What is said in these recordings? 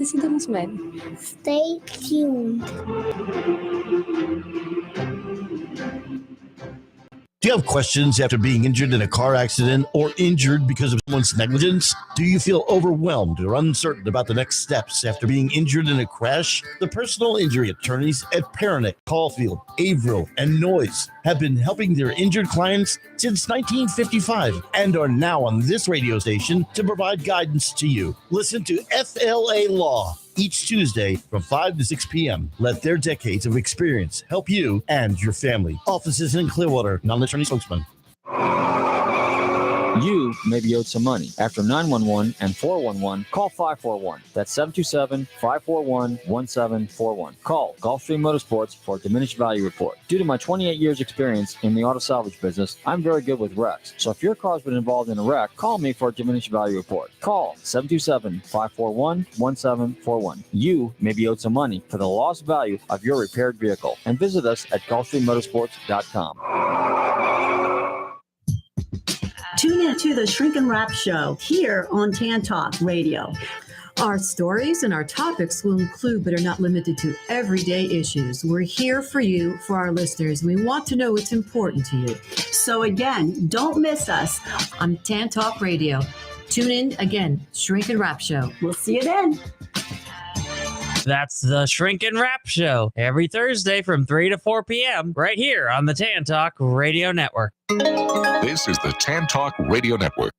Decidamos mal. Stay tuned. Do you have questions after being injured in a car accident or injured because of someone's negligence? Do you feel overwhelmed or uncertain about the next steps after being injured in a crash? The personal injury attorneys at Paranick, Caulfield, Averill, and Noyes have been helping their injured clients since 1955 and are now on this radio station to provide guidance to you. Listen to FLA Law each Tuesday from 5 to 6 p.m. Let their decades of experience help you and your family. Offices in Clearwater, non-attorney spokesman. You may be owed some money. After 911 and 411, call 541. That's 727-541-1741. Call Gulfstream Motorsports for a diminished value report. Due to my 28 years experience in the auto salvage business, I'm very good with wrecks. So if your car's been involved in a wreck, call me for a diminished value report. Call 727-541-1741. You may be owed some money for the lost value of your repaired vehicle. And visit us at GulfstreamMotorsports.com. Tune in to the Shrink and Wrap Show here on Tan Talk Radio. Our stories and our topics will include, but are not limited to, everyday issues. We're here for you, for our listeners. We want to know what's important to you. So again, don't miss us on Tan Talk Radio. Tune in again, Shrink and Wrap Show. We'll see you then. That's the Shrink and Wrap Show every Thursday from 3 to 4 p.m. right here on the Tan Talk Radio Network. This is the Tan Talk Radio Network.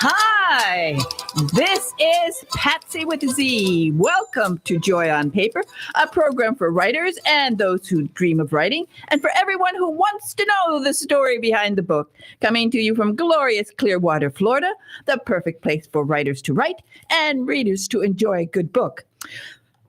Hi, this is Patsy with a Z. Welcome to Joy on Paper, a program for writers and those who dream of writing, and for everyone who wants to know the story behind the book. Coming to you from glorious Clearwater, Florida, the perfect place for writers to write and readers to enjoy a good book.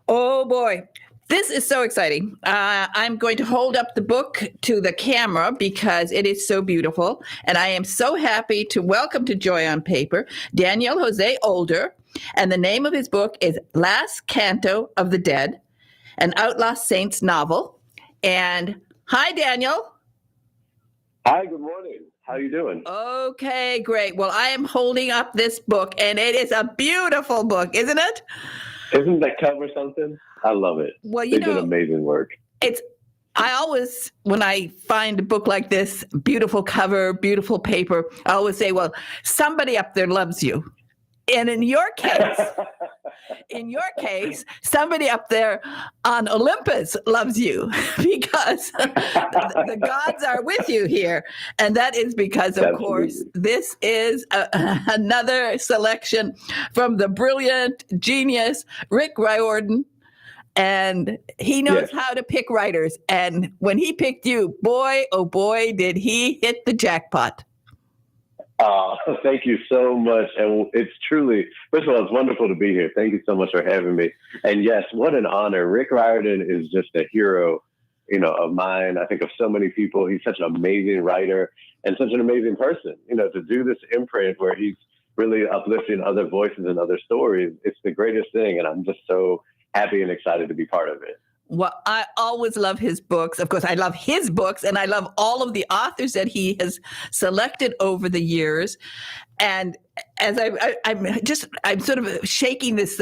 Oh boy. This is so exciting. I'm going to hold up the book to the camera because it is so beautiful. And I am so happy to welcome to Joy on Paper, Daniel Jose Older. And the name of his book is Last Canto of the Dead, an Outlaw Saints novel. And hi, Daniel. Hi, good morning. How are you doing? Okay, great. Well, I am holding up this book, and it is a beautiful book, isn't it? Isn't that cover something? I love it. Well, they did amazing work. I always, when I find a book like this, beautiful cover, beautiful paper, I always say, well, somebody up there loves you. And in your case, somebody up there on Olympus loves you because the gods are with you here. And that is because, of course, this is another selection from the brilliant genius Rick Riordan. And he knows how to pick writers. And when he picked you, boy, oh boy, did he hit the jackpot. Thank you so much. And it's truly, first of all, it's wonderful to be here. Thank you so much for having me. And yes, what an honor. Rick Riordan is just a hero, of mine. I think of so many people. He's such an amazing writer and such an amazing person, to do this imprint where he's really uplifting other voices and other stories. It's the greatest thing. And I'm just so happy and excited to be part of it. Well, I always love his books. Of course, I love his books, and I love all of the authors that he has selected over the years. And as I'm sort of shaking this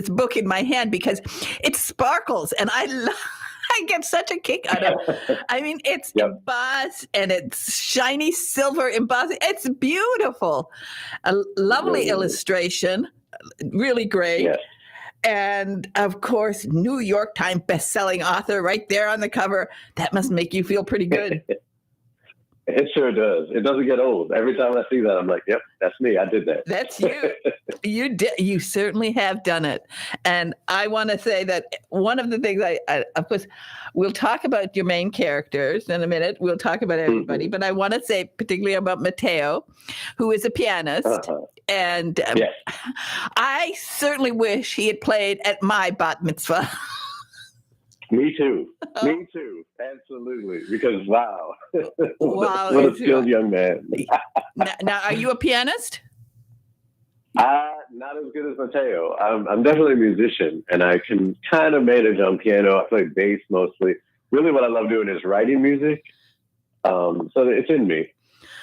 book in my hand because it sparkles, and I get such a kick out of it. I mean, it's embossed and it's shiny silver embossing. It's beautiful. A lovely illustration, really great. Yes. And, of course, New York Times bestselling author right there on the cover. That must make you feel pretty good. It sure does. It doesn't get old. Every time I see that, I'm like, yep, that's me. I did that. That's you. You did. You certainly have done it. And I want to say that one of the things I of course, we'll talk about your main characters in a minute. We'll talk about everybody. Mm-hmm. But I want to say particularly about Mateo, who is a pianist. Uh-huh. And yes. I certainly wish he had played at my bat mitzvah. Me too. Me too. Absolutely. Because wow, Wow, what a skilled young man. Now, are you a pianist? Not as good as Mateo. I'm definitely a musician, and I can kind of manage on piano. I play bass mostly. Really, what I love doing is writing music. So it's in me,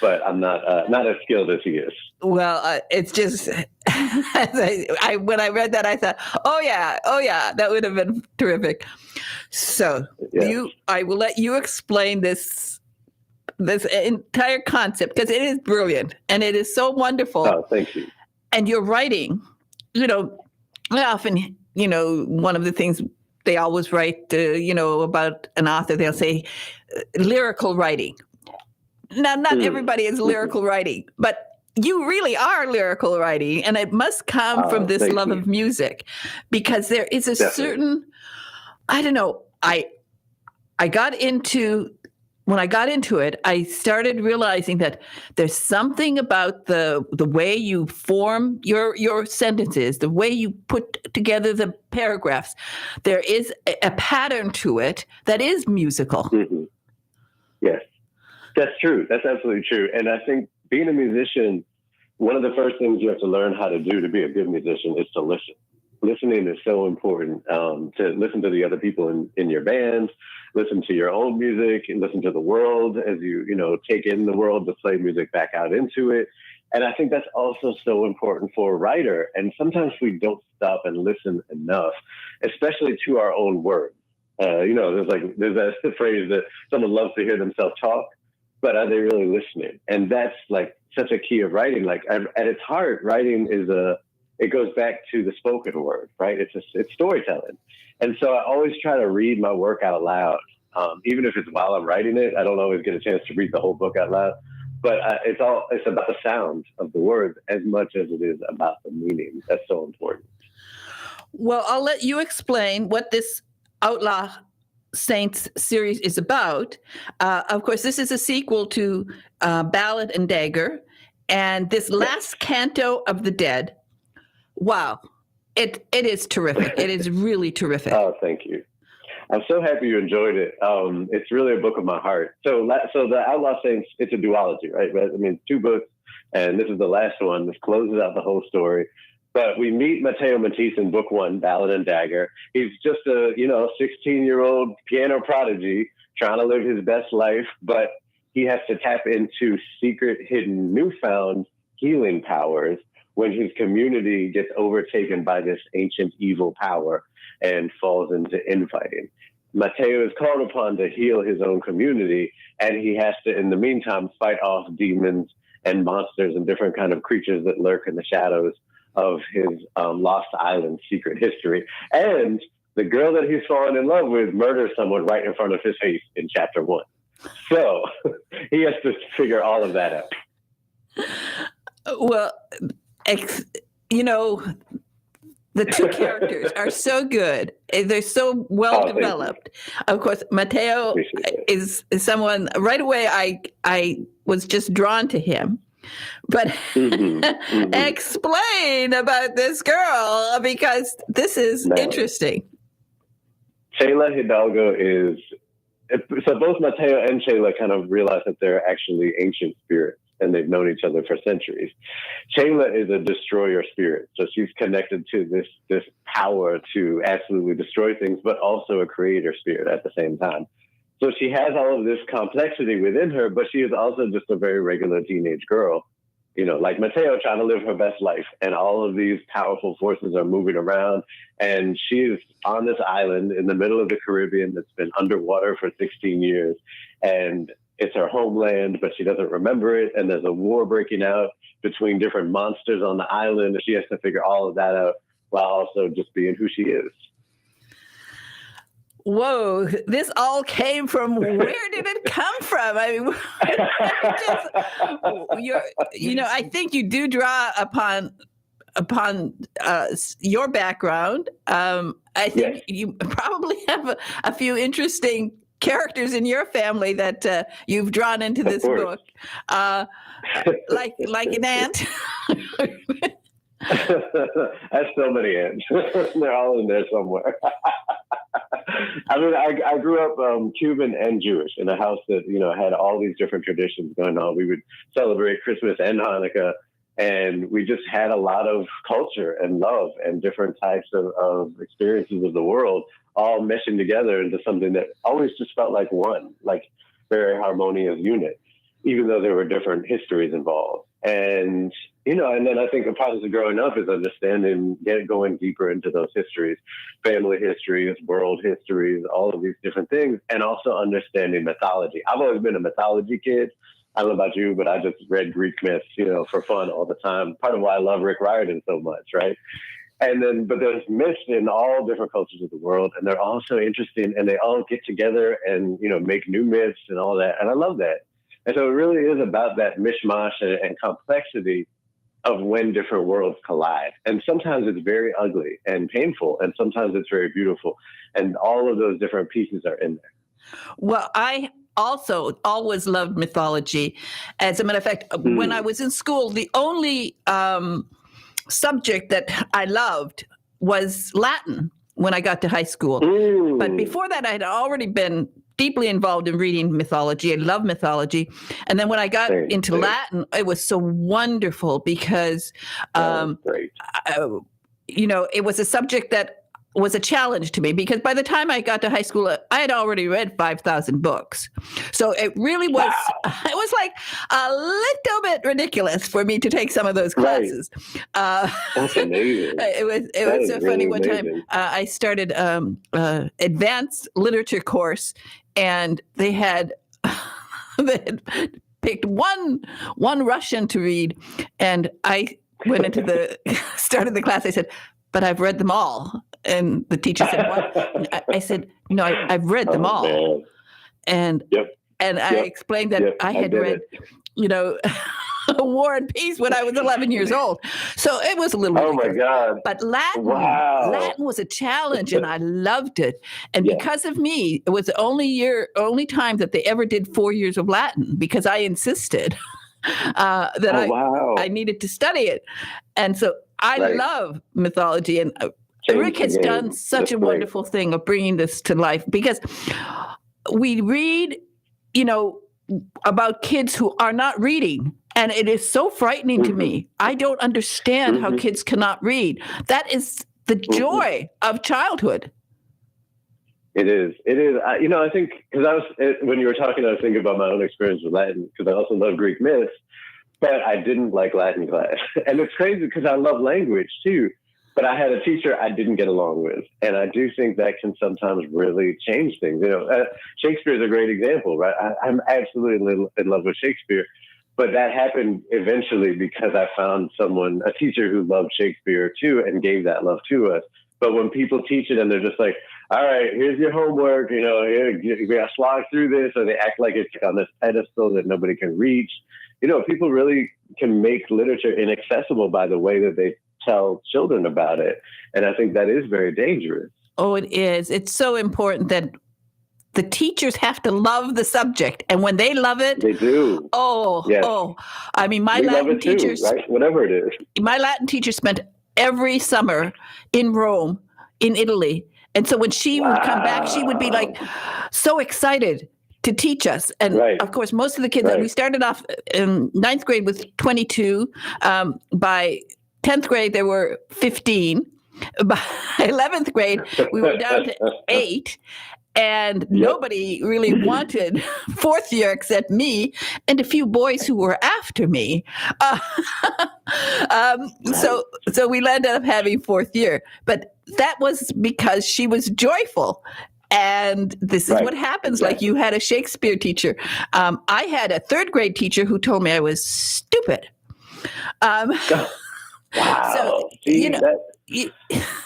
but I'm not as skilled as he is. Well, it's just when I read that, I thought, oh yeah, that would have been terrific. So I will let you explain this entire concept because it is brilliant and it is so wonderful. Oh, thank you. And your writing, I often, one of the things they always write, about an author, they'll say lyrical writing. Now, not everybody is lyrical writing, but you really are lyrical writing, and it must come from this love of music, because there is a certain, I don't know, when I got into it, I started realizing that there's something about the way you form your sentences, the way you put together the paragraphs. There is a pattern to it that is musical. Mm-hmm. Yes, that's true. That's absolutely true. And I think being a musician, one of the first things you have to learn how to do to be a good musician is to listen. Listening is so important, to listen to the other people in your band, listen to your own music, and listen to the world as you take in the world to play music back out into it. And I think that's also so important for a writer. And sometimes we don't stop and listen enough, especially to our own words. There's that phrase that someone loves to hear themselves talk, but are they really listening? And that's like such a key of writing. Like at its heart, writing it goes back to the spoken word, right? It's storytelling. And so I always try to read my work out loud. Even if it's while I'm writing it, I don't always get a chance to read the whole book out loud, but it's about the sound of the words as much as it is about the meaning. That's so important. Well, I'll let you explain what this Outlaw Saints series is about. Of course, this is a sequel to Ballad and Dagger, and this last canto of the Dead. Wow. It is terrific. It is really terrific. Oh, thank you. I'm so happy you enjoyed it. It's really a book of my heart. So the Outlaw Saints, it's a duology, right? I mean, 2 books, and this is the last one. This closes out the whole story. But we meet Matteo Matisse in book 1, Ballad and Dagger. He's just a 16-year-old piano prodigy trying to live his best life, but he has to tap into secret, hidden, newfound healing powers when his community gets overtaken by this ancient evil power and falls into infighting. Matteo is called upon to heal his own community, and he has to, in the meantime, fight off demons and monsters and different kind of creatures that lurk in the shadows of his Lost Island secret history. And the girl that he's fallen in love with murders someone right in front of his face in chapter 1. So he has to figure all of that out. Well, the 2 characters are so good. They're so well developed. Of course, Matteo is someone right away I was just drawn to him. But explain about this girl, because this is interesting. Shayla Hidalgo is, so both Matteo and Shayla kind of realize that they're actually ancient spirits, and they've known each other for centuries. Shayla is a destroyer spirit, so she's connected to this power to absolutely destroy things, but also a creator spirit at the same time. So she has all of this complexity within her, but she is also just a very regular teenage girl, like Matteo, trying to live her best life. And all of these powerful forces are moving around, and she is on this island in the middle of the Caribbean that's been underwater for 16 years. And it's her homeland, but she doesn't remember it. And there's a war breaking out between different monsters on the island. And she has to figure all of that out while also just being who she is. Whoa, this all came from, where did it come from? I mean, I think you do draw upon your background. I think you probably have a few interesting characters in your family that you've drawn into this book, like an ant. I have so many ants. They're all in there somewhere. I mean, I grew up Cuban and Jewish in a house that, had all these different traditions going on. We would celebrate Christmas and Hanukkah, and we just had a lot of culture and love and different types of experiences of the world all meshing together into something that always just felt like one, like very harmonious unit, even though there were different histories involved. And, and then I think the process of growing up is understanding, going deeper into those histories, family histories, world histories, all of these different things, and also understanding mythology. I've always been a mythology kid. I don't know about you, but I just read Greek myths, for fun all the time. Part of why I love Rick Riordan so much, right? And then, but there's myths in all different cultures of the world, and they're all so interesting, and they all get together and, make new myths and all that. And I love that. And so it really is about that mishmash and complexity of when different worlds collide. And sometimes it's very ugly and painful, and sometimes it's very beautiful. And all of those different pieces are in there. Well, I also always loved mythology. As a matter of fact, when I was in school, the only subject that I loved was Latin when I got to high school. But before that, I had already been deeply involved in reading mythology. I love mythology. And then when I got into Latin, it was so wonderful because, it was a subject that was a challenge to me, because by the time I got to high school, I had already read 5,000 books. So it really was, it was like a little bit ridiculous for me to take some of those classes. That's amazing. It was so funny. One time I started advanced literature course, and they had picked one Russian to read, and I went into started the class. I said, "But I've read them all." And the teacher said, "What?" I said, "No, I've read them all." Man. And I explained that I had read, War and Peace when I was 11 years old. So it was a little ridiculous. Oh my God. But Latin was a challenge, and I loved it. And because of me, it was the only time that they ever did 4 years of Latin, because I insisted that I needed to study it. And so I love mythology, and Rick has done such a wonderful thing of bringing this to life, because we read, about kids who are not reading, and it is so frightening to me. I don't understand how kids cannot read. That is the joy of childhood. It is. I think, because when you were talking, I was thinking about my own experience with Latin, because I also love Greek myths, but I didn't like Latin class. And it's crazy because I love language too, but I had a teacher I didn't get along with. And I do think that can sometimes really change things. Shakespeare is a great example, right? I'm absolutely in love with Shakespeare, but that happened eventually because I found a teacher who loved Shakespeare too, and gave that love to us. But when people teach it and they're just like, all right, here's your homework, we got to slog through this, or they act like it's on this pedestal that nobody can reach. People really can make literature inaccessible by the way that they tell children about it. And I think that is very dangerous. Oh, it is. It's so important that the teachers have to love the subject. And when they love it, they do. I mean, my Latin teachers, too, right? Whatever it is. My Latin teacher spent every summer in Rome, in Italy. And so when she would come back, she would be like so excited to teach us. And of course, most of the kids, we started off in 9th grade with 22. By 10th grade, there were 15. By 11th grade, we were down to 8. And nobody really wanted 4th year except me and a few boys who were after me. So we ended up having 4th year. But that was because she was joyful. And this is what happens. Like, you had a Shakespeare teacher. I had a 3rd grade teacher who told me I was stupid. Wow. So,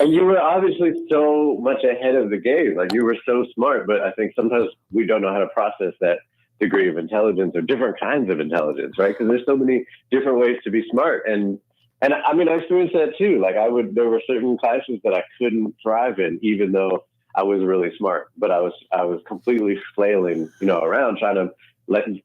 and you were obviously so much ahead of the game. Like, you were so smart, but I think sometimes we don't know how to process that degree of intelligence, or different kinds of intelligence, right? Because there's so many different ways to be smart. And I mean, I experienced that too. Like, there were certain classes that I couldn't thrive in, even though I was really smart, but I was completely flailing, around trying to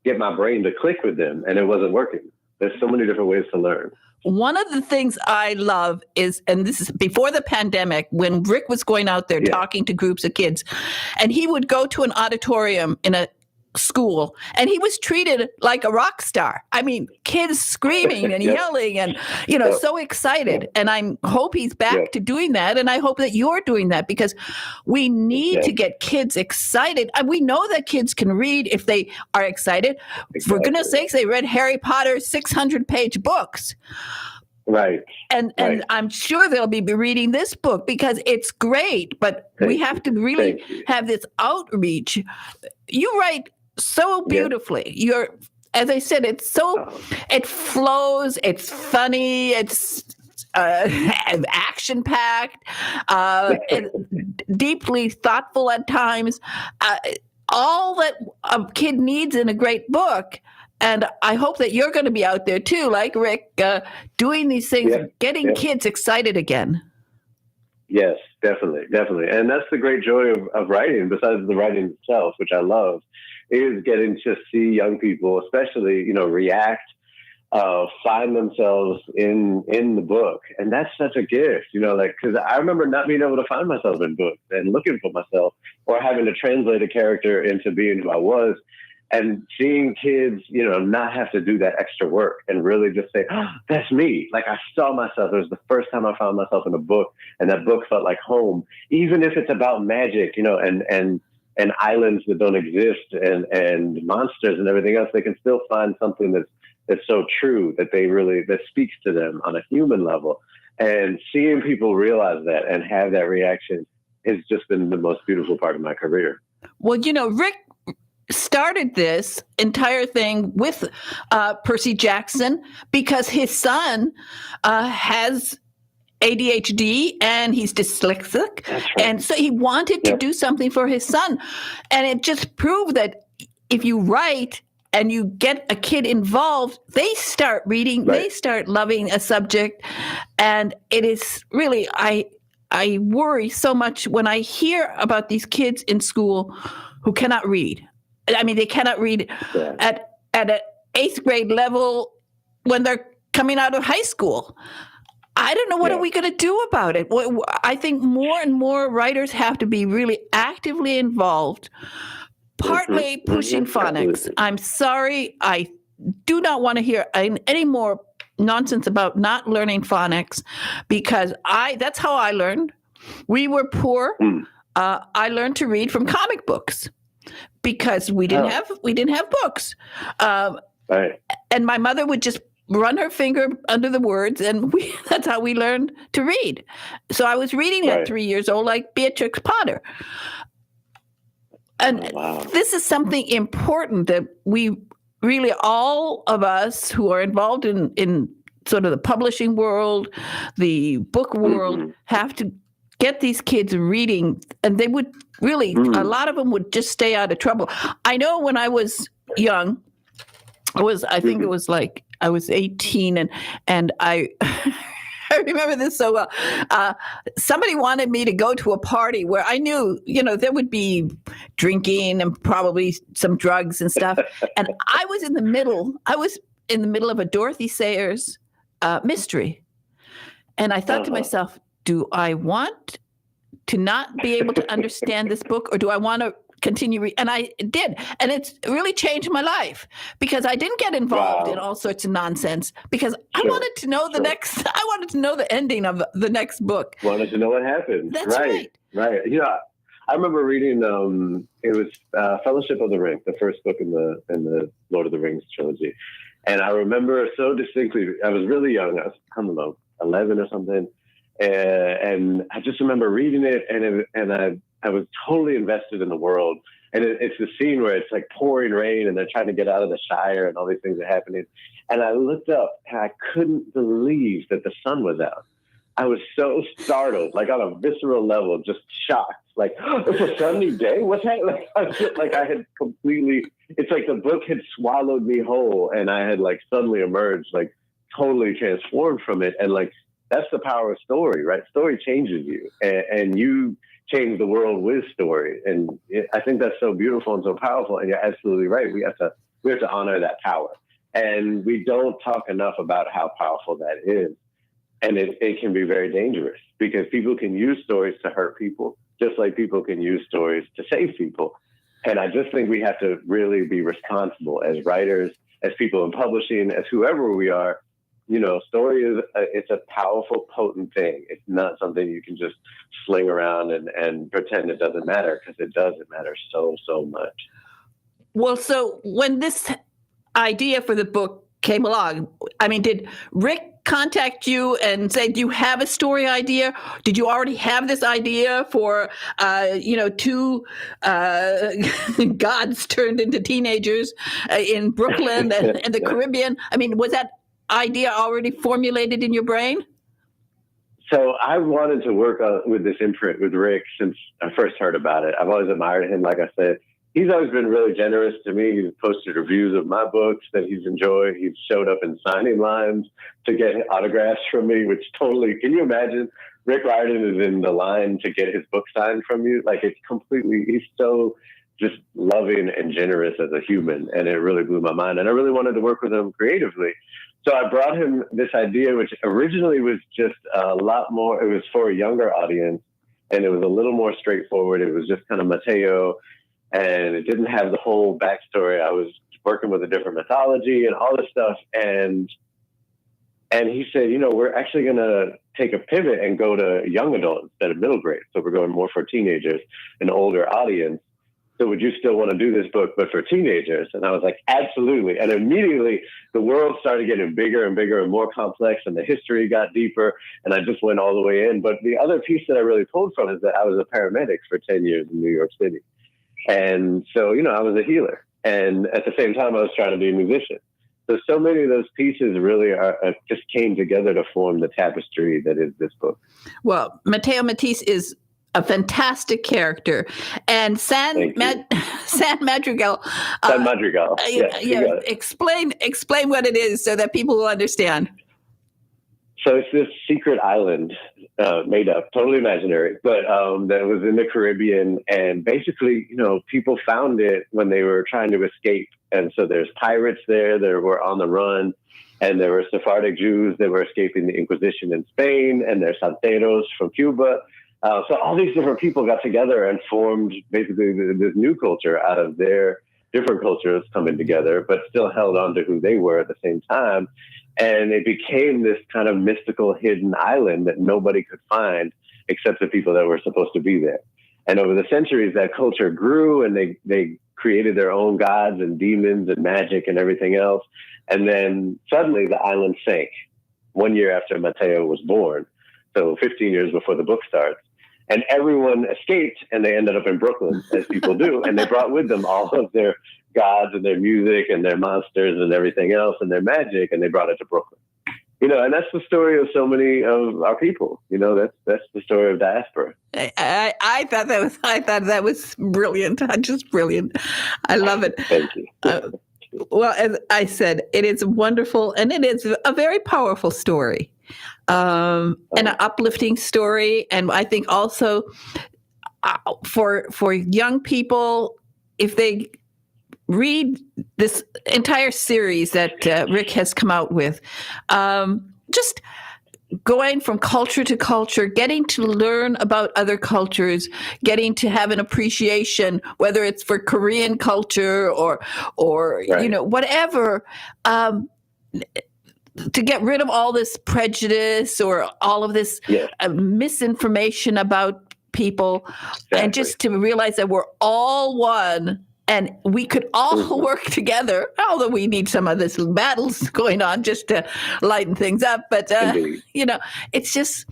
get my brain to click with them, and it wasn't working. There's so many different ways to learn. One of the things I love is, and this is before the pandemic, when Rick was going out there talking to groups of kids, and he would go to an auditorium in a school and he was treated like a rock star. I mean, kids screaming and yelling and, so excited. And I hope he's back to doing that. And I hope that you're doing that, because we need to get kids excited. And we know that kids can read if they are excited. For goodness sakes, they read Harry Potter's 600-page books. Right. And I'm sure they'll be reading this book because it's great, but we have to really have this outreach. You write so beautifully. You're, as I said, it flows, it's funny, it's action-packed, deeply thoughtful at times. All that a kid needs in a great book. And I hope that you're going to be out there too, like Rick, doing these things, getting kids excited again. Yes, definitely. And that's the great joy of writing, besides the writing itself, which I love, is getting to see young people, especially, react, find themselves in the book. And that's such a gift, because I remember not being able to find myself in books and looking for myself, or having to translate a character into being who I was. And seeing kids, not have to do that extra work and really just say, oh, that's me. Like, I saw myself. It was the first time I found myself in a book, and that book felt like home, even if it's about magic, and islands that don't exist and monsters and everything else. They can still find something that's so true that speaks to them on a human level. And seeing people realize that and have that reaction has just been the most beautiful part of my career. Well, Rick started this entire thing with Percy Jackson because his son has ADHD and he's dyslexic. Right. And so he wanted to do something for his son. And it just proved that if you write and you get a kid involved, they start reading, they start loving a subject. And it is really, I worry so much when I hear about these kids in school who cannot read. I mean, they cannot read at an 8th grade level when they're coming out of high school. I don't know, what are we going to do about it? I think more and more writers have to be really actively involved, partly pushing phonics. I'm sorry, I do not want to hear any more nonsense about not learning phonics, because that's how I learned. We were poor. I learned to read from comic books because we didn't have books. And my mother would just run her finger under the words, and that's how we learned to read. So I was reading at 3 years old, like Beatrix Potter. And this is something important that we really, all of us who are involved in sort of the publishing world, the book world, have to get these kids reading. And they would really, a lot of them would just stay out of trouble. I know when I was young, I think it was like, I was 18 and I I remember this so well. Somebody wanted me to go to a party where I knew, there would be drinking and probably some drugs and stuff. And I was in the middle of a Dorothy Sayers mystery. And I thought to myself, do I want to not be able to understand this book, or do I want to continue and I did, and it's really changed my life because I didn't get involved in all sorts of nonsense because I wanted to know I wanted to know the ending of the next book. Wanted to know what happened. That's right. I remember reading it was Fellowship of the Ring, the first book in the Lord of the Rings trilogy, and I remember so distinctly. I was really young. I was 11 or something, and I just remember reading it, and I was totally invested in the world. And it's the scene where it's like pouring rain and they're trying to get out of the Shire and all these things are happening. And I looked up and I couldn't believe that the sun was out. I was so startled, like on a visceral level, just shocked. Like, it's a sunny day? What's happening? Like I had completely, it's like the book had swallowed me whole and I had like suddenly emerged, like totally transformed from it. And like, that's the power of story, right? Story changes you and you change the world with story. And I think that's so beautiful and so powerful. And you're absolutely right. We have to honor that power. And we don't talk enough about how powerful that is. And it can be very dangerous because people can use stories to hurt people, just like people can use stories to save people. And I just think we have to really be responsible as writers, as people in publishing, as whoever we are. You know, story is it's a powerful, potent thing. It's not something you can just sling around and pretend it doesn't matter, because it doesn't matter so much. Well, so when this idea for the book came along, I mean, did Rick contact you and say, do you have a story idea? Did you already have this idea for, two gods turned into teenagers in Brooklyn and the Caribbean? I mean, was that idea already formulated in your brain? So I wanted to work with this imprint with Rick since I first heard about it. I've always admired him. Like I said, he's always been really generous to me. He's posted reviews of my books that he's enjoyed. He's showed up in signing lines to get autographs from me, which totally, can you imagine? Rick Riordan is in the line to get his book signed from you. Like, it's completely, he's so just loving and generous as a human. And it really blew my mind. And I really wanted to work with him creatively. So I brought him this idea, which originally was just a lot more, it was for a younger audience, and it was a little more straightforward. It was just kind of Mateo, and it didn't have the whole backstory. I was working with a different mythology and all this stuff. And he said, we're actually going to take a pivot and go to young adult instead of middle grade. So we're going more for teenagers, an older audience. So would you still want to do this book, but for teenagers? And I was like, absolutely. And immediately the world started getting bigger and bigger and more complex, and the history got deeper, and I just went all the way in. But the other piece that I really pulled from is that I was a paramedic for 10 years in New York City. And so, I was a healer. And at the same time, I was trying to be a musician. So many of those pieces really just came together to form the tapestry that is this book. Well, Mateo Matisse is a fantastic character, and San Madrigal. San Madrigal. Explain what it is so that people will understand. So it's this secret island made up, totally imaginary, but that was in the Caribbean. And basically, people found it when they were trying to escape. And so there's pirates there that were on the run, and there were Sephardic Jews that were escaping the Inquisition in Spain, and there's Santeros from Cuba. So all these different people got together and formed basically this new culture out of their different cultures coming together, but still held on to who they were at the same time. And it became this kind of mystical hidden island that nobody could find except the people that were supposed to be there. And over the centuries, that culture grew, and they created their own gods and demons and magic and everything else. And then suddenly the island sank 1 year after Mateo was born. So 15 years before the book starts. And everyone escaped, and they ended up in Brooklyn, as people do. And they brought with them all of their gods and their music and their monsters and everything else and their magic, and they brought it to Brooklyn. And that's the story of so many of our people. That's the story of diaspora. I thought that was brilliant. Just brilliant. I love it. Thank you. Well, as I said, it is wonderful, and it is a very powerful story, and an uplifting story. And I think also for young people, if they read this entire series that Rick has come out with, just going from culture to culture, getting to learn about other cultures, getting to have an appreciation, whether it's for Korean culture or right. Whatever, to get rid of all this prejudice or all of this misinformation about people, exactly. And just to realize that we're all one. And we could all work together, although we need some of this battles going on just to lighten things up. But, it's just,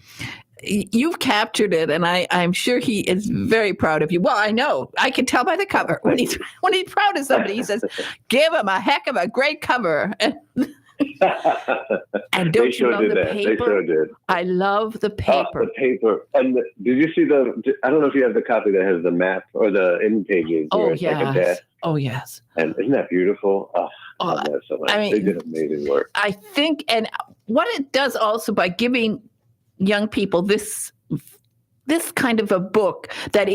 you've captured it. And I'm sure he is very proud of you. Well, I know. I can tell by the cover. When he's proud of somebody, he says, give him a heck of a great cover. And don't you love the paper? They sure did. I love the paper. The paper. And did you see I don't know if you have the copy that has the map or the end pages. Oh, yes. Oh, yes. And isn't that beautiful? Oh, I love that so much. They did amazing work. I think, and what it does also by giving young people this this kind of a book that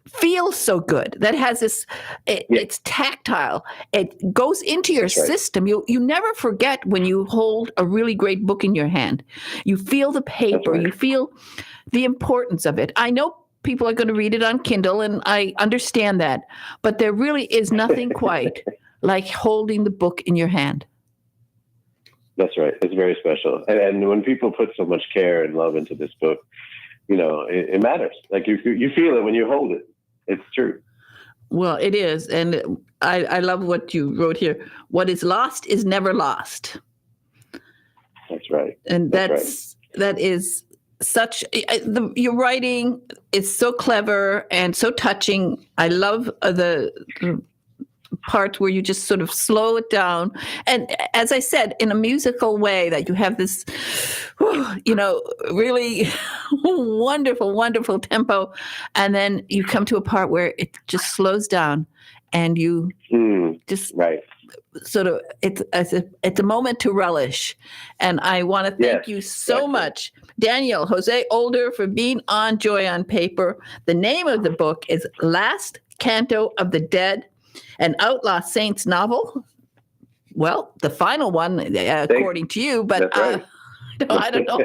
feels so good, that has this, it's tactile, it goes into your system. You never forget when you hold a really great book in your hand. You feel the paper, you feel the importance of it. I know people are going to read it on Kindle, and I understand that, but there really is nothing quite like holding the book in your hand. That's right. It's very special. And when people put so much care and love into this book, you know, it matters. Like you feel it when you hold it. It's true. Well, it is. And I love what you wrote here. What is lost is never lost. That's right. And that is such, your writing is so clever and so touching. I love the part where you just sort of slow it down. And as I said, in a musical way, that you have this, you know, really wonderful, wonderful tempo. And then you come to a part where it just slows down and you just sort of, it's a moment to relish. And I want to thank you so much, Daniel Jose Older, for being on Joy on Paper. The name of the book is Last Canto of the Dead, an Outlaw Saints novel. Well, the final one, according to you, but I don't know.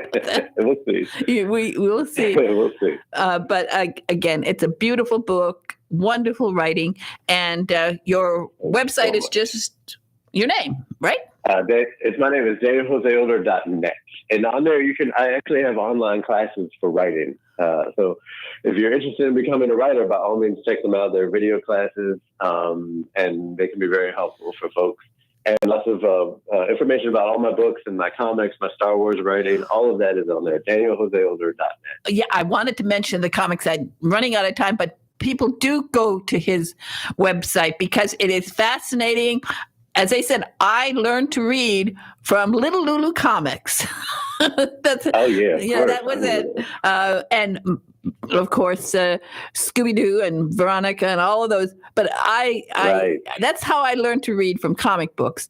We'll see. We will see. We'll see. But again, it's a beautiful book, wonderful writing, and your website is just your name, right? My name is DanielJoseOlder.net. And on there, I actually have online classes for writing. So if you're interested in becoming a writer, by all means, check them out. They're video classes, and they can be very helpful for folks. And lots of information about all my books and my comics, my Star Wars writing, all of that is on there, DanielJoseOlder.net. Yeah, I wanted to mention the comics. I'm running out of time, but people do go to his website because it is fascinating. As I said, I learned to read from Little Lulu Comics. That was it. And of course, Scooby-Doo and Veronica and all of those. But that's how I learned to read, from comic books,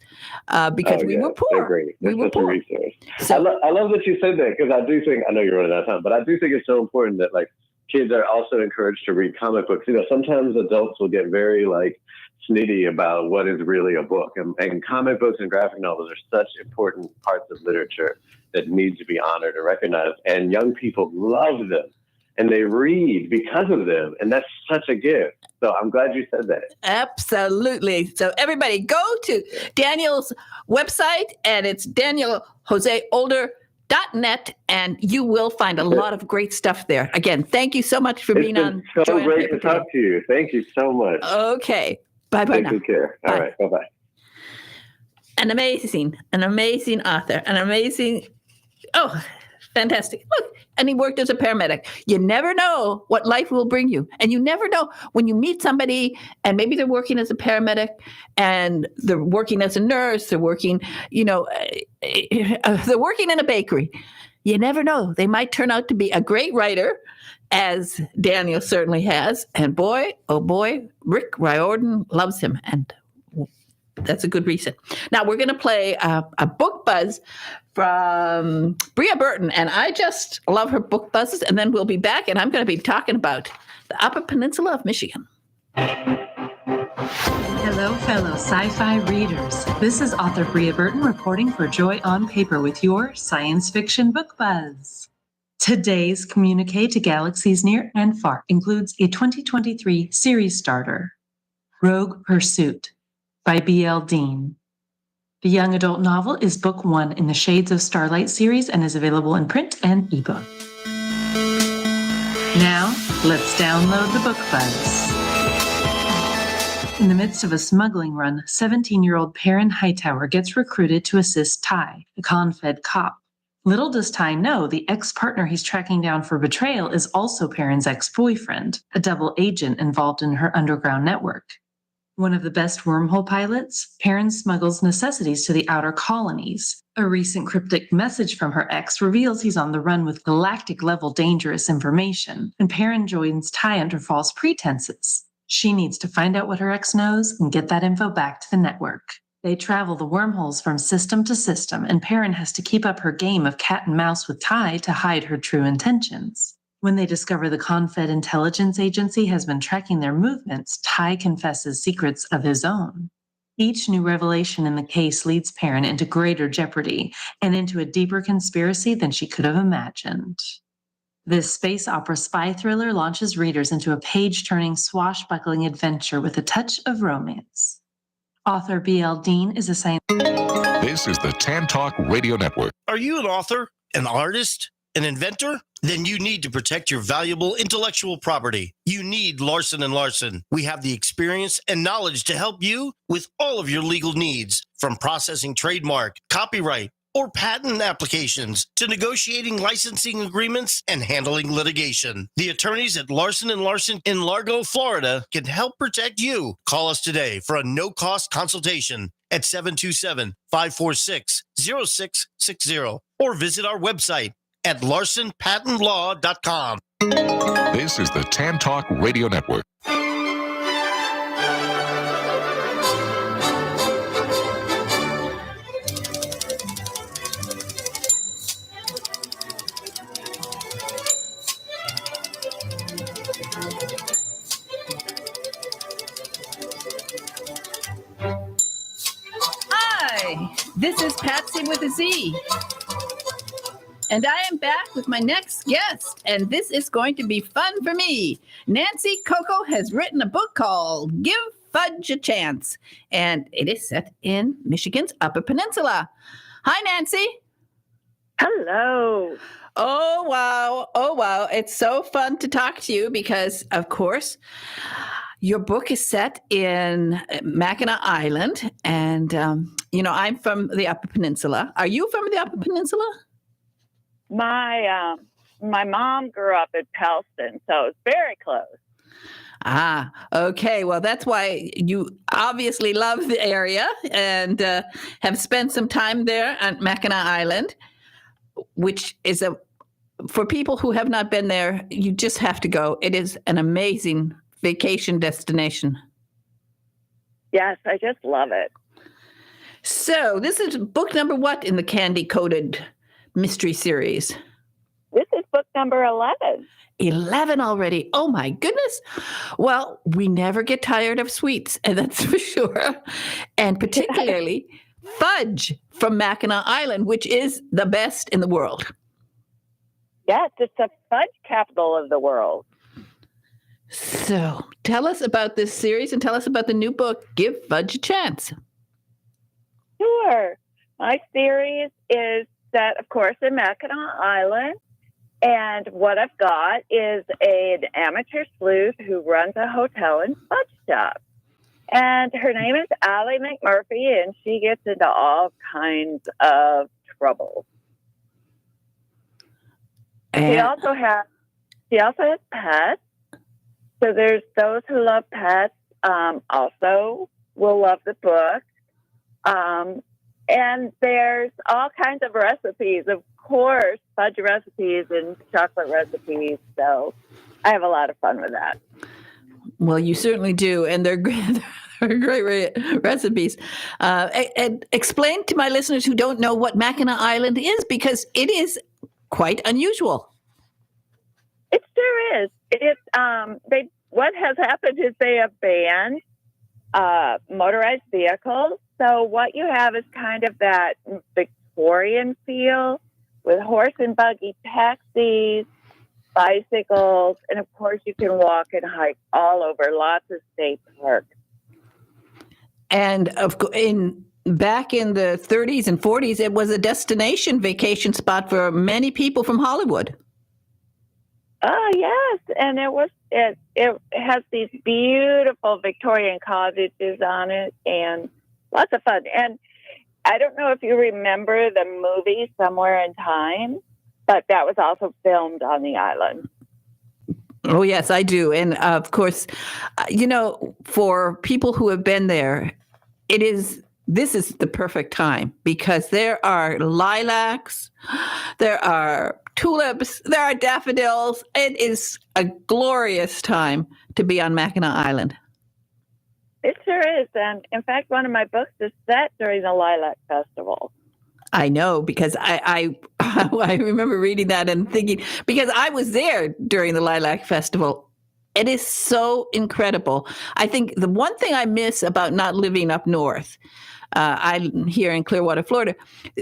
because we were poor. Great. We were poor. So, I love that you said that, because I do think, I know you're running out of time, but I do think it's so important that like kids are also encouraged to read comic books. You know, sometimes adults will get very like snitty about what is really a book, and comic books and graphic novels are such important parts of literature that need to be honored and recognized. And young people love them, and they read because of them, and that's such a gift. So I'm glad you said that. Absolutely. So everybody go to Daniel's website, and it's DanielJoseOlder.net, and you will find a lot of great stuff there. Again, thank you so much for being on. It's so great to talk to you. Thank you so much. Okay. Bye-bye now. Take care. All right. Bye-bye. An amazing author, fantastic. Look, and he worked as a paramedic. You never know what life will bring you. And you never know when you meet somebody, and maybe they're working as a paramedic, and they're working as a nurse, they're working, they're working in a bakery. You never know. They might turn out to be a great writer, as Daniel certainly has. And boy, oh boy, Rick Riordan loves him. And that's a good reason. Now we're going to play a book buzz from Bria Burton. And I just love her book buzzes. And then we'll be back, and I'm going to be talking about the Upper Peninsula of Michigan. Hello, fellow sci-fi readers. This is author Bria Burton reporting for Joy on Paper with your science fiction book buzz. Today's communique to galaxies near and far includes a 2023 series starter, Rogue Pursuit by B.L. Dean. The young adult novel is book 1 in the Shades of Starlight series and is available in print and ebook. Now, let's download the book buzz. In the midst of a smuggling run, 17-year-old Perrin Hightower gets recruited to assist Ty, a con-fed cop. Little does Ty know the ex-partner he's tracking down for betrayal is also Perrin's ex-boyfriend, a double agent involved in her underground network. One of the best wormhole pilots, Perrin smuggles necessities to the outer colonies. A recent cryptic message from her ex reveals he's on the run with galactic-level dangerous information, and Perrin joins Ty under false pretenses. She needs to find out what her ex knows and get that info back to the network. They travel the wormholes from system to system, and Perrin has to keep up her game of cat and mouse with Ty to hide her true intentions. When they discover the Confed intelligence agency has been tracking their movements, Ty confesses secrets of his own. Each new revelation in the case leads Perrin into greater jeopardy and into a deeper conspiracy than she could have imagined. This space opera spy thriller launches readers into a page-turning, swashbuckling adventure with a touch of romance. Author B.L. Dean is a science. This is the Tan Talk Radio Network. Are you an author, an artist, an inventor? Then you need to protect your valuable intellectual property. You need Larson & Larson. We have the experience and knowledge to help you with all of your legal needs, from processing trademark, copyright, or patent applications to negotiating licensing agreements and handling litigation. The attorneys at Larson & Larson in Largo, Florida can help protect you. Call us today for a no-cost consultation at 727-546-0660 or visit our website at larsonpatentlaw.com. This is the Tan Talk Radio Network. Hi, this is Patsy with a Z. And I am back with my next guest, and this is going to be fun for me. Nancy Coco has written a book called Give Fudge a Chance, and it is set in Michigan's Upper Peninsula. Hi, Nancy. Hello. Oh, wow. Oh, wow. It's so fun to talk to you because, of course, your book is set in Mackinac Island, and, I'm from the Upper Peninsula. Are you from the Upper Peninsula? My mom grew up in Pellston, so it's very close. Ah, okay. Well, that's why you obviously love the area and have spent some time there on Mackinac Island, which is for people who have not been there, you just have to go. It is an amazing vacation destination. Yes, I just love it. So this is book number what in the candy-coated mystery series? This is book number 11. 11 already. Oh, my goodness. Well, we never get tired of sweets, and that's for sure. And particularly fudge from Mackinac Island, which is the best in the world. Yes, it's the fudge capital of the world. So tell us about this series and tell us about the new book, Give Fudge a Chance. Sure. My series is set, of course, in Mackinac Island. And what I've got is an amateur sleuth who runs a hotel and fudge shop. And her name is Allie McMurphy, and she gets into all kinds of trouble. She also has pets. So there's those who love pets, also will love the book. And there's all kinds of recipes, of course, fudge recipes and chocolate recipes. So I have a lot of fun with that. Well, you certainly do. And they're great, recipes. And explain to my listeners who don't know what Mackinac Island is, because it is quite unusual. It sure is. What has happened is they have banned motorized vehicles. So what you have is kind of that Victorian feel with horse and buggy taxis, bicycles, and of course you can walk and hike all over, lots of state parks. And back in the 30s and 40s, it was a destination vacation spot for many people from Hollywood. Oh yes, and it has these beautiful Victorian cottages on it, and lots of fun. And I don't know if you remember the movie Somewhere in Time, but that was also filmed on the island. Oh yes, I do. And of course, for people who have been there, this is the perfect time because there are lilacs, there are tulips, there are daffodils. It is a glorious time to be on Mackinac Island. It sure is. And in fact, one of my books is set during the Lilac Festival. I know because I I remember reading that and thinking, because I was there during the Lilac Festival. It is so incredible. I think the one thing I miss about not living up north, I'm here in Clearwater, Florida,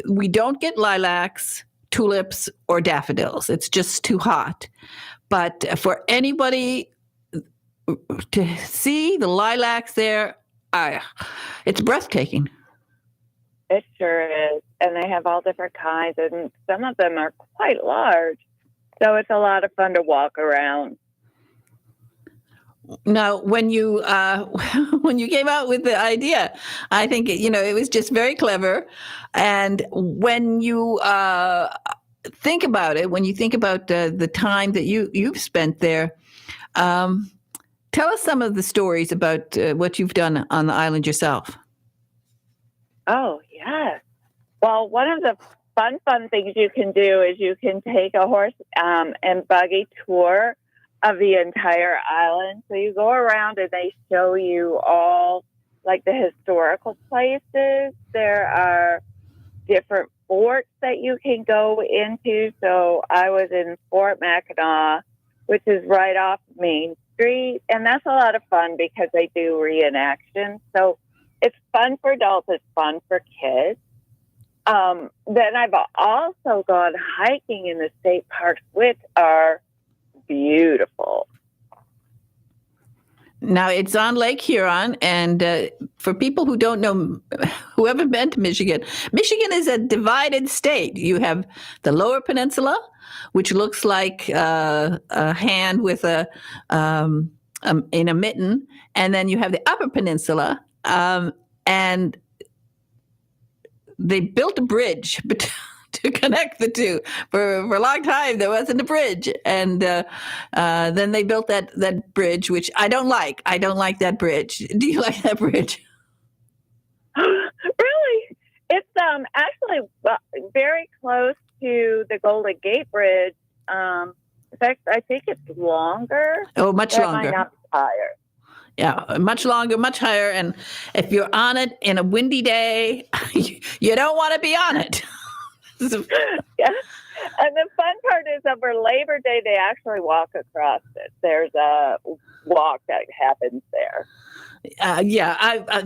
we don't get lilacs, tulips, or daffodils. It's just too hot. But for anybody to see the lilacs there, it's breathtaking. It sure is. And they have all different kinds, and some of them are quite large. So it's a lot of fun to walk around. Now, when you came out with the idea, I think it was just very clever. And when you think about it, when you think about the time that you've spent there, tell us some of the stories about what you've done on the island yourself. Oh, yes. Well, one of the fun things you can do is you can take a horse and buggy tour of the entire island. So you go around and they show you all like the historical places. There are different forts that you can go into. So I was in Fort Mackinac, which is right off Main Street. And that's a lot of fun because they do reenaction. So it's fun for adults. It's fun for kids. Then I've also gone hiking in the state parks, which are beautiful. Now, it's on Lake Huron, and for people who don't know, who haven't been to Michigan, Michigan is a divided state. You have the Lower Peninsula, which looks like a hand with in a mitten, and then you have the Upper Peninsula, and they built a bridge to connect the two. For a long time, there wasn't a bridge. And then they built that bridge, which I don't like. I don't like that bridge. Do you like that bridge? Really? It's actually very close to the Golden Gate Bridge. In fact, I think it's longer. Oh, much longer. It might not be higher. Yeah, much longer, much higher. And if you're on it in a windy day, you don't want to be on it. Yeah. And the fun part is over Labor Day, they actually walk across it. There's a walk that happens there.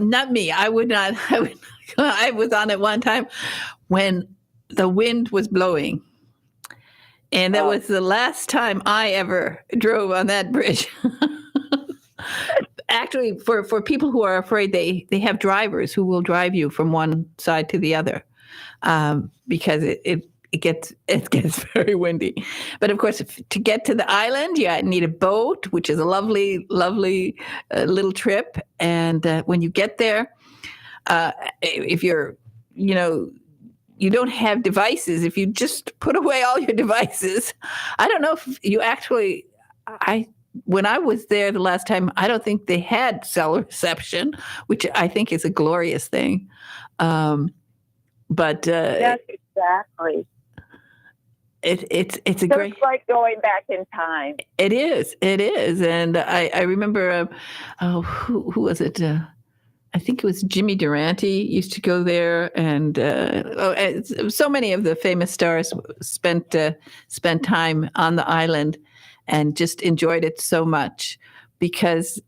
Not me. I would not. I was on it one time when the wind was blowing. And that was the last time I ever drove on that bridge. Actually, for people who are afraid, they have drivers who will drive you from one side to the other, because it gets very windy. But of course, to get to the island, you need a boat, which is a lovely, lovely little trip. And when you get there, if you're, you don't have devices, if you just put away all your devices, I don't know if you actually, when I was there the last time, I don't think they had cell reception, which I think is a glorious thing. But yes, exactly. It's a great. It's like going back in time. It is, and I remember, who was it? I think it was Jimmy Durante used to go there, and so many of the famous stars spent time on the island. And just enjoyed it so much because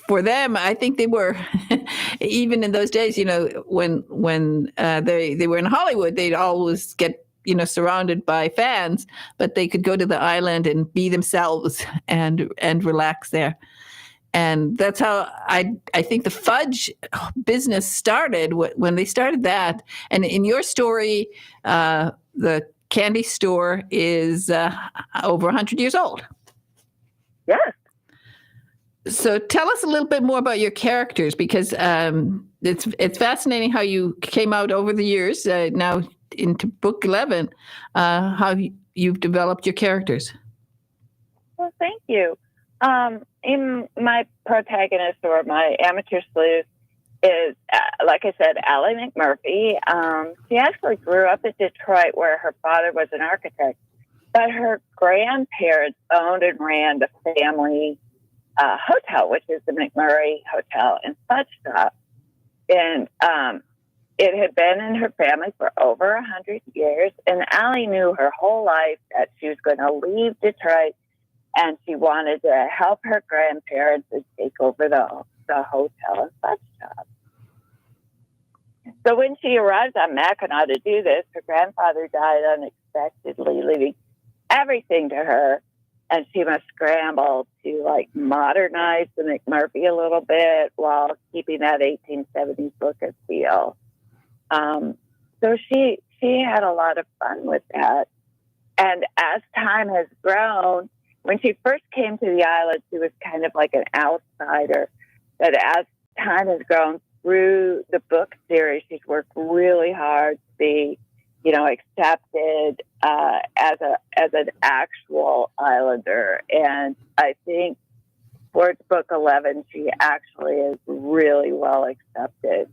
for them, I think they were, even in those days, when they were in Hollywood, they'd always get, surrounded by fans, but they could go to the island and be themselves and relax there. And that's how I think the fudge business started when they started that. And in your story, the candy store is over 100 years old. Yes. So tell us a little bit more about your characters, because it's fascinating how you came out over the years, now into book 11, how you've developed your characters. Well, thank you. In my protagonist, or my amateur sleuth, is, like I said, Allie McMurphy. She actually grew up in Detroit, where her father was an architect, but her grandparents owned and ran the family hotel, which is the McMurray Hotel and Fudge Shop. And it had been in her family for over 100 years, and Allie knew her whole life that she was going to leave Detroit, and she wanted to help her grandparents and take over the hotel and bus shop. So when she arrived on Mackinac to do this, her grandfather died unexpectedly, leaving everything to her, and she must scramble to modernize the McMurphy a little bit while keeping that 1870s look and feel. So she had a lot of fun with that. And as time has grown, when she first came to the island, she was kind of like an outsider. But as time has grown through the book series, she's worked really hard to be, accepted as an actual islander. And I think towards book 11, she actually is really well accepted.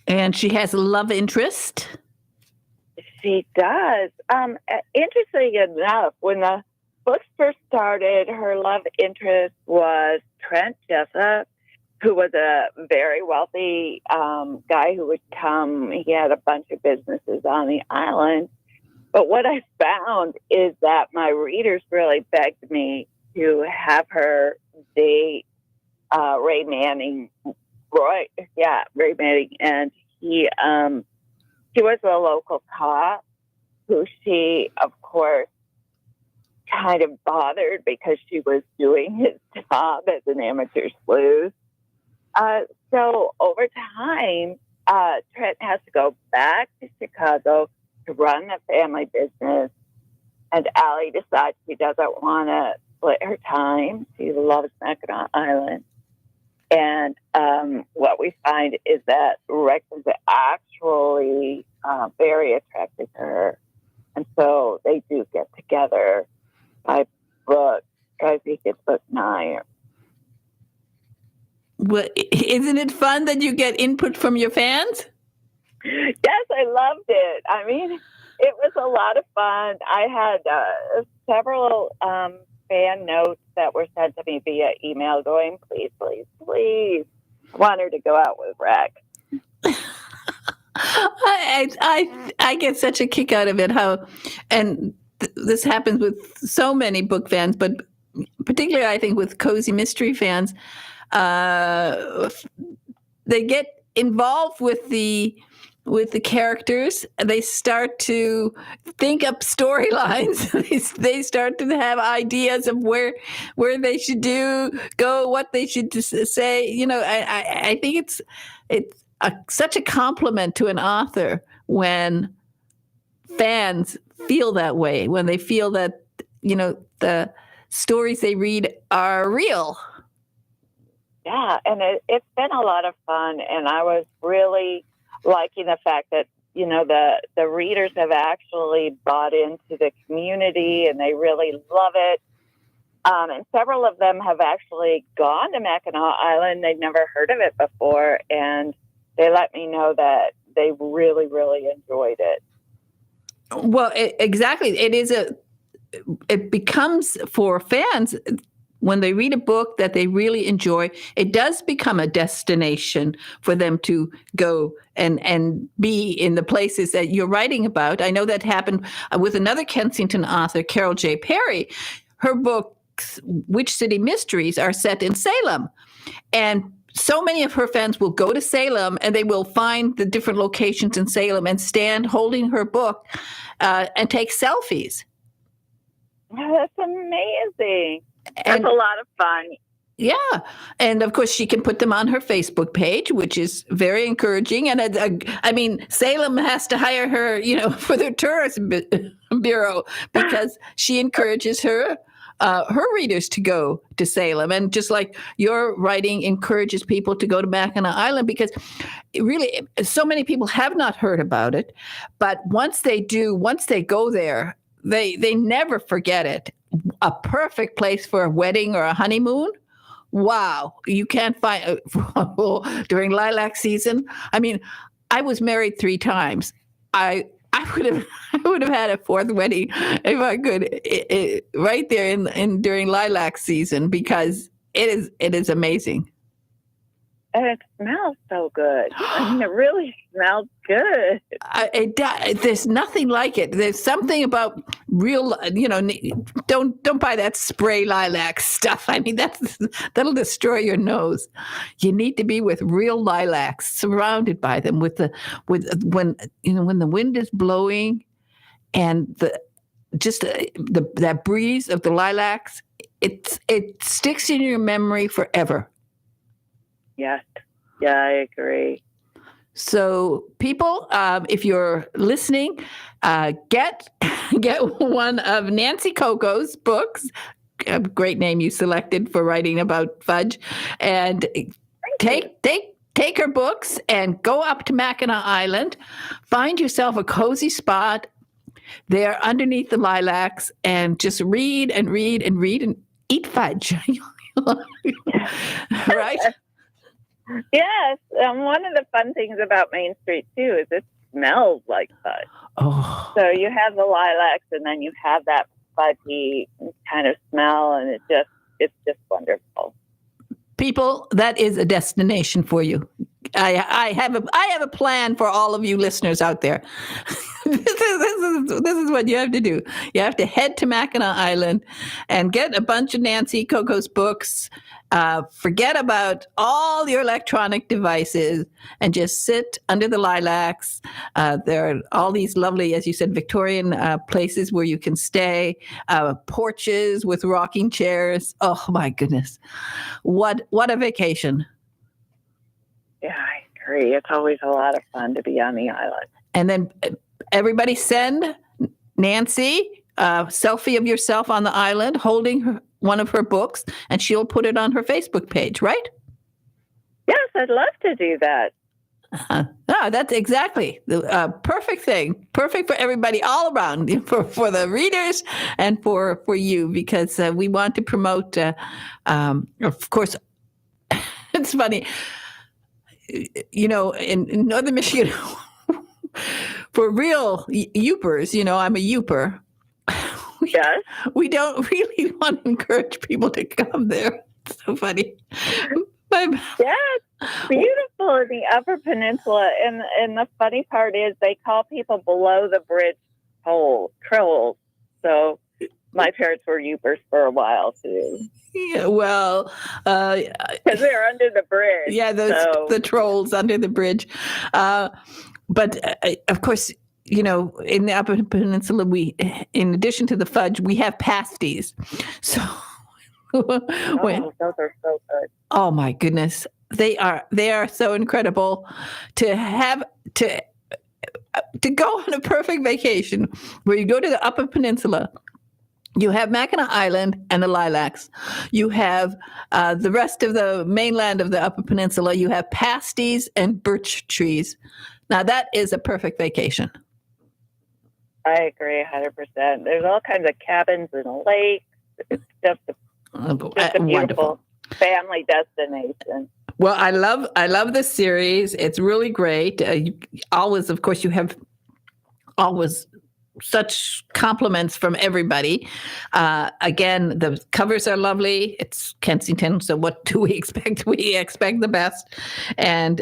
And she has a love interest? She does. Interesting enough, when the books first started, her love interest was Trent Jessup, who was a very wealthy guy who would come. He had a bunch of businesses on the island. But what I found is that my readers really begged me to have her date Ray Manning. Ray Manning. And he was a local cop who she, of course, kind of bothered because she was doing his job as an amateur sleuth. So over time, Trent has to go back to Chicago to run the family business. And Allie decides she doesn't want to split her time. She loves Mackinac Island. And what we find is that Rex is actually very attracted to her. And so they do get together by book. I think it's book 9. Well, isn't it fun that you get input from your fans? Yes, I loved it. I mean, it was a lot of fun. I had several fan notes that were sent to me via email going, please, please, please. I want her to go out with Rex. I get such a kick out of it, this happens with so many book fans, but particularly I think with cozy mystery fans, they get involved with the characters. They start to think up storylines. They start to have ideas of where they should go, what they should say. I think it's such a compliment to an author when fans feel that way, when they feel that the stories they read are real. Yeah, and it's been a lot of fun, and I was really liking the fact that the readers have actually bought into the community and they really love it. And several of them have actually gone to Mackinac Island. They'd never heard of it before, and they let me know that they really, really enjoyed it. Well, exactly. It becomes for fans, when they read a book that they really enjoy, it does become a destination for them to go and be in the places that you're writing about. I know that happened with another Kensington author, Carol J. Perry. Her books, Witch City Mysteries, are set in Salem. And so many of her fans will go to Salem and they will find the different locations in Salem and stand holding her book and take selfies. That's amazing. That's a lot of fun. Yeah. And of course, she can put them on her Facebook page, which is very encouraging. And I mean, Salem has to hire her, for their tourism bureau because she encourages her readers to go to Salem. And just like your writing encourages people to go to Mackinac Island, because really so many people have not heard about it. But once they go there, they never forget it. A perfect place for a wedding or a honeymoon. Wow. You can't find during lilac season. I mean, I was married 3 times. I would have had a 4th wedding if I could, right there in during lilac season, because it is amazing. And it smells so good. I mean, it really smells good. There's nothing like it. There's something about real, don't buy that spray lilac stuff. I mean, that'll destroy your nose. You need to be with real lilacs, surrounded by them when the wind is blowing and that breeze of the lilacs, it sticks in your memory forever. Yes. Yeah, I agree. So, people, if you're listening, get one of Nancy Coco's books. A great name you selected for writing about fudge, and take her books and go up to Mackinac Island. Find yourself a cozy spot there underneath the lilacs, and just read and read and read and eat fudge. Right? Yes, one of the fun things about Main Street too is it smells like fudge. Oh, so you have the lilacs, and then you have that fudgy kind of smell, and it's just wonderful. People, that is a destination for you. I have a plan for all of you listeners out there. This is what you have to do. You have to head to Mackinac Island and get a bunch of Nancy Coco's books. Forget about all your electronic devices and just sit under the lilacs. There are all these lovely, as you said, Victorian places where you can stay, porches with rocking chairs. Oh my goodness. What a vacation. Yeah, I agree. It's always a lot of fun to be on the island. And then everybody send Nancy a selfie of yourself on the island holding one of her books, and she'll put it on her Facebook page, right? Yes, I'd love to do that. No, that's exactly the perfect thing. Perfect for everybody all around, for the readers and for you, because we want to promote, of course, it's funny, in northern Michigan, for real Yoopers, I'm a Yooper. Yes. We don't really want to encourage people to come there. It's so funny. Yeah, it's beautiful in the Upper Peninsula. And the funny part is they call people below the bridge trolls. So my parents were Yoopers for a while, too. Yeah, well, because they're under the bridge. Yeah, the trolls under the bridge. But of course, in the Upper Peninsula, in addition to the fudge, we have pasties. So, those are so good. Oh my goodness, they are so incredible to have to go on a perfect vacation where you go to the Upper Peninsula. You have Mackinac Island and the lilacs. You have the rest of the mainland of the Upper Peninsula. You have pasties and birch trees. Now, that is a perfect vacation. I agree 100%. There's all kinds of cabins and lakes. It's just a beautiful wonderful family destination. Well, I love this series. It's really great. Of course, you have always such compliments from everybody. Again, the covers are lovely. It's Kensington, so what do we expect? We expect the best. And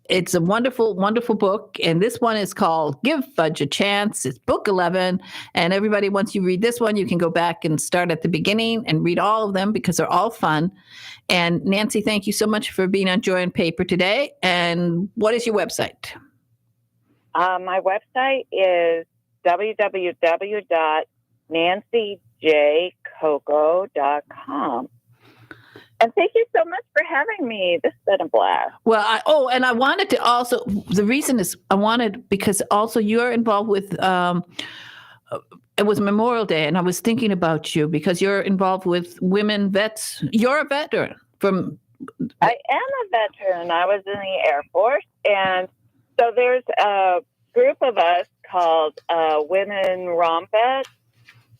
it's a wonderful, wonderful book. And this one is called Give Fudge a Chance. It's book 11. And everybody, once you read this one, you can go back and start at the beginning and read all of them because they're all fun. And Nancy, thank you so much for being on Joy on Paper today. And what is your website? My website is www.nancyjcoco.com. And thank you so much for having me. This has been a blast. Well, and I wanted to also, the reason is because also you're involved with, it was Memorial Day, and I was thinking about you because you're involved with women vets. You're a veteran I am a veteran. I was in the Air Force, and so there's a group of us called Women Rompet,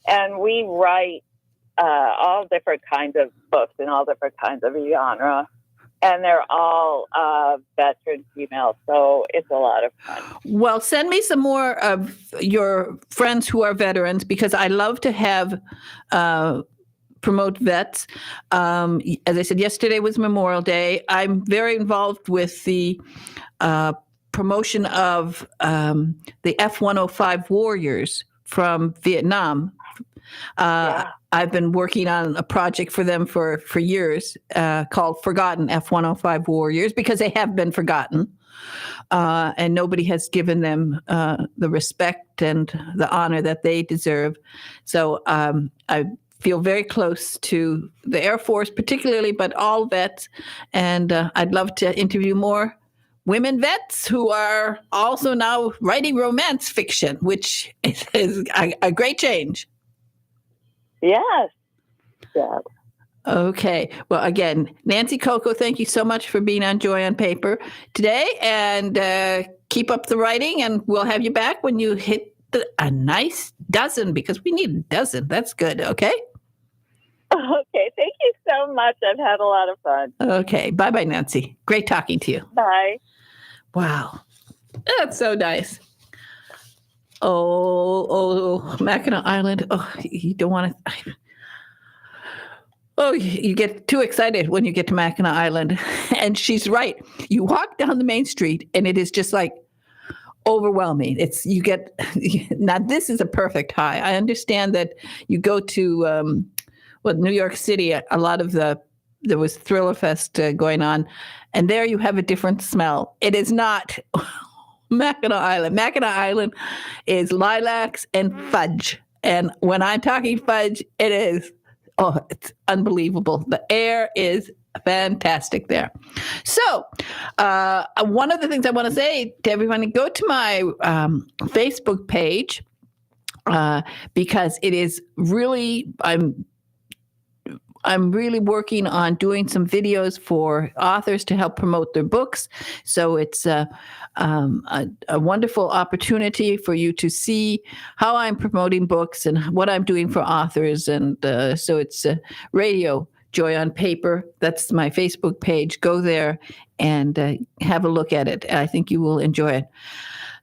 and we write all different kinds of books in all different kinds of genre, and they're all veteran females, so it's a lot of fun. Well, send me some more of your friends who are veterans because I love to have promote vets. As I said, yesterday was Memorial Day. I'm very involved with the promotion of the F-105 warriors from Vietnam. I've been working on a project for them for years called Forgotten F-105 Warriors, because they have been forgotten. And nobody has given them the respect and the honor that they deserve. So I feel very close to the Air Force particularly, but all vets. And I'd love to interview more women vets who are also now writing romance fiction, which is a great change. Yes. Yeah. Okay. Well, again, Nancy Coco, thank you so much for being on Joy on Paper today, and keep up the writing, and we'll have you back when you hit a nice dozen, because we need a dozen. That's good. Okay. Okay. Thank you so much. I've had a lot of fun. Okay. Bye-bye, Nancy. Great talking to you. Bye. Wow. That's so nice. Oh, Mackinac Island. Oh, you don't want to. Oh, you get too excited when you get to Mackinac Island. And she's right. You walk down the main street and it is just like overwhelming. Now this is a perfect high. I understand that you go to, New York City, a lot of there was Thriller Fest going on, and there you have a different smell. It is not Mackinac Island. Mackinac Island is lilacs and fudge. And when I'm talking fudge, it's unbelievable. The air is fantastic there. So one of the things I want to say to everyone, go to my Facebook page, because it is really, I'm really working on doing some videos for authors to help promote their books. So it's a wonderful opportunity for you to see how I'm promoting books and what I'm doing for authors. And so it's Radio Joy on Paper. That's my Facebook page. Go there and have a look at it. I think you will enjoy it.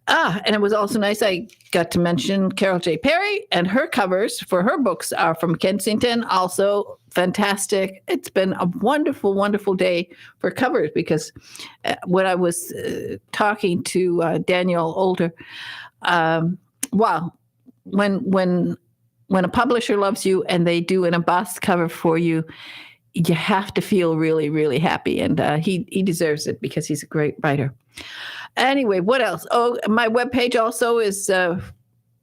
And it was also nice. I got to mention Carol J. Perry, and her covers for her books are from Kensington. Also fantastic. It's been a wonderful, wonderful day for covers, because when I was talking to Daniel Older, wow, when a publisher loves you and they do an embossed cover for you, you have to feel really, really happy. And he deserves it, because he's a great writer. Anyway, what else? Oh, my webpage also is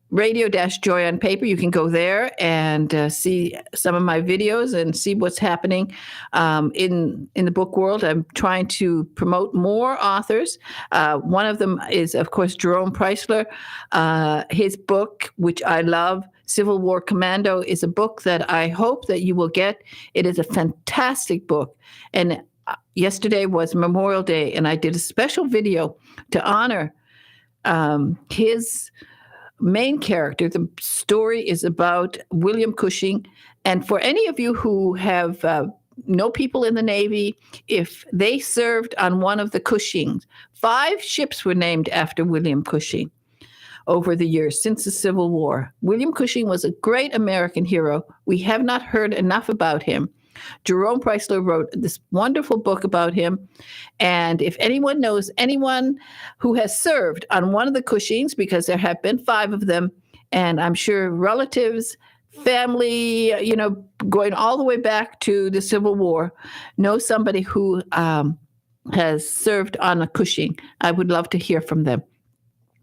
Radio-Joy on Paper. You can go there and see some of my videos and see what's happening in the book world. I'm trying to promote more authors. One of them is, of course, Jerome Preisler. His book, which I love, Civil War Commando, is a book that I hope that you will get. It is a fantastic book. And yesterday was Memorial Day, and I did a special video to honor his main character. The story is about William Cushing. And for any of you who have know people in the Navy, if they served on one of the Cushings, 5 ships were named after William Cushing over the years since the Civil War. William Cushing was a great American hero. We have not heard enough about him. Jerome Preisler wrote this wonderful book about him. And if anyone knows anyone who has served on one of the Cushings, because there have been 5 of them, and I'm sure relatives, family, going all the way back to the Civil War, know somebody who has served on a Cushing, I would love to hear from them.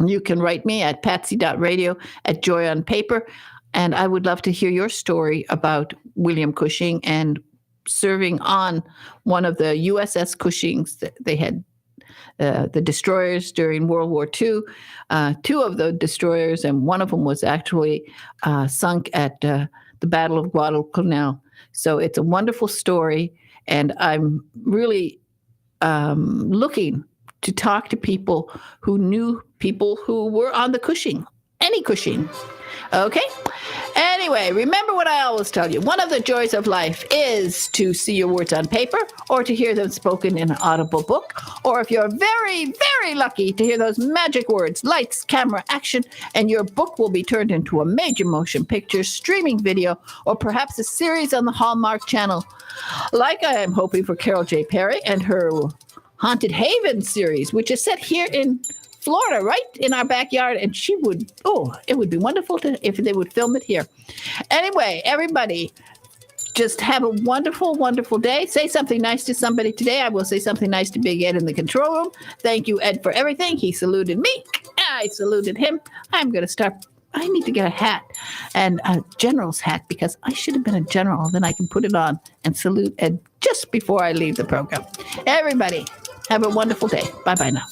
You can write me at patsy.radio@Joy on Paper. And I would love to hear your story about William Cushing and serving on one of the USS Cushings. They had the destroyers during World War II. 2 of the destroyers, and one of them was actually sunk at the Battle of Guadalcanal. So it's a wonderful story, and I'm really looking to talk to people who knew people who were on the Cushing, any Cushing. Okay. Anyway, remember what I always tell you. One of the joys of life is to see your words on paper or to hear them spoken in an audible book. Or if you're very, very lucky to hear those magic words, lights, camera, action, and your book will be turned into a major motion picture, streaming video, or perhaps a series on the Hallmark Channel. Like I am hoping for Carol J. Perry and her Haunted Haven series, which is set here in Florida, right in our backyard, and it would be wonderful if they would film it here. Anyway, everybody, just have a wonderful, wonderful day. Say something nice to somebody today. I will say something nice to Big Ed in the control room. Thank you, Ed, for everything. He saluted me. I saluted him. I'm going to start. I need to get a hat, and a general's hat, because I should have been a general. Then I can put it on and salute Ed just before I leave the program. Everybody, have a wonderful day. Bye-bye now.